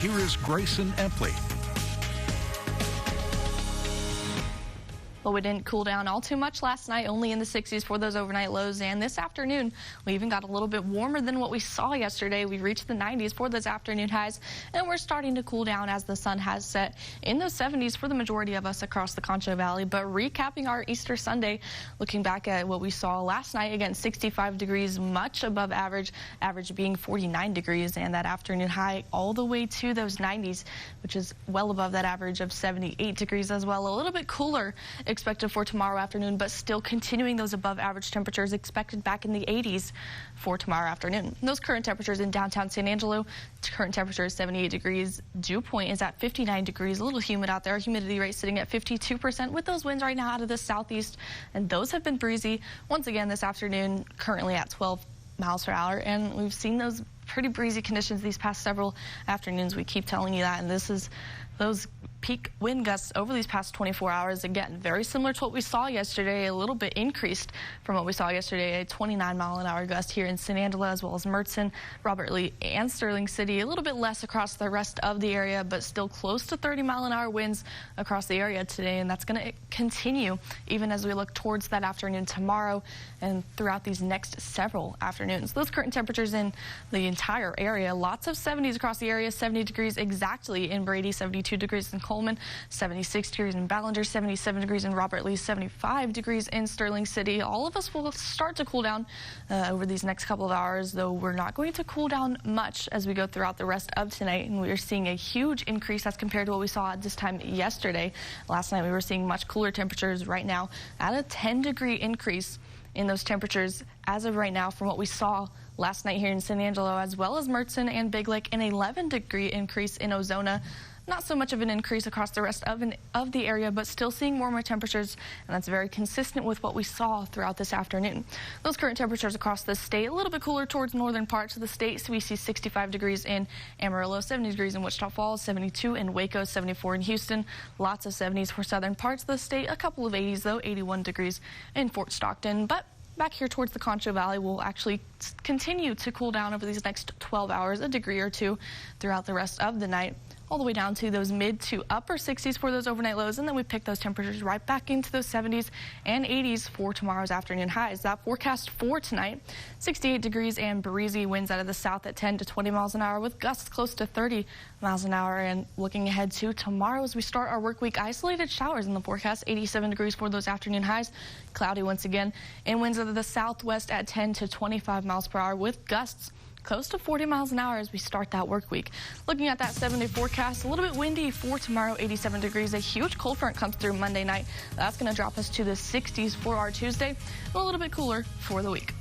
Here is Grayson Empley. Well, we didn't cool down all too much last night, only in the 60s for those overnight lows. And this afternoon, we even got a little bit warmer than what we saw yesterday. We reached the 90s for those afternoon highs, and we're starting to cool down as the sun has set in those 70s for the majority of us across the Concho Valley. But recapping our Easter Sunday, looking back at what we saw last night, again, 65 degrees, much above average being 49 degrees, and that afternoon high all the way to those 90s, which is well above that average of 78 degrees as well. A little bit cooler expected for tomorrow afternoon, but still continuing those above average temperatures expected back in the 80s for tomorrow afternoon. Those current temperatures in downtown San Angelo, current temperature is 78 degrees. Dew point is at 59 degrees. A little humid out there. Humidity rate sitting at 52% with those winds right now out of the southeast, and those have been breezy once again this afternoon, currently at 12 miles per hour, and we've seen those pretty breezy conditions these past several afternoons. We keep telling you that, and this is those peak wind gusts over these past 24 hours. Again, very similar to what we saw yesterday, a little bit increased from what we saw yesterday, a 29-mile-an-hour gust here in San Angelo, as well as Mertzon, Robert Lee, and Sterling City. A little bit less across the rest of the area, but still close to 30-mile-an-hour winds across the area today, and that's going to continue even as we look towards that afternoon tomorrow and throughout these next several afternoons. Those current temperatures in the entire area, lots of 70s across the area, 70 degrees exactly in Brady, 72 degrees in Coleman, 76 degrees in Ballinger, 77 degrees in Robert Lee, 75 degrees in Sterling City. All of us will start to cool down over these next couple of hours, though we're not going to cool down much as we go throughout the rest of tonight, and we are seeing a huge increase as compared to what we saw at this time yesterday. Last night we were seeing much cooler temperatures. Right now at a 10-degree increase in those temperatures as of right now from what we saw last night here in San Angelo, as well as Mertzon and Big Lake, an 11-degree increase in Ozona. Not so much of an increase across the rest of the area, but still seeing warmer temperatures, and that's very consistent with what we saw throughout this afternoon. Those current temperatures across the state, a little bit cooler towards northern parts of the state. So we see 65 degrees in Amarillo, 70 degrees in Wichita Falls, 72 in Waco, 74 in Houston. Lots of 70s for southern parts of the state. A couple of 80s, though, 81 degrees in Fort Stockton. But back here towards the Concho Valley, we'll actually continue to cool down over these next 12 hours, a degree or two throughout the rest of the night, all the way down to those mid to upper 60s for those overnight lows, and then we pick those temperatures right back into those 70s and 80s for tomorrow's afternoon highs. That forecast for tonight, 68 degrees and breezy winds out of the south at 10 to 20 miles an hour with gusts close to 30 miles an hour. And looking ahead to tomorrow as we start our work week, isolated showers in the forecast, 87 degrees for those afternoon highs, cloudy once again, and winds out of the southwest at 10 to 25 miles per hour with gusts close to 40 miles an hour as we start that work week. Looking at that 7-day forecast, a little bit windy for tomorrow, 87 degrees. A huge cold front comes through Monday night. That's going to drop us to the 60s for our Tuesday, a little bit cooler for the week.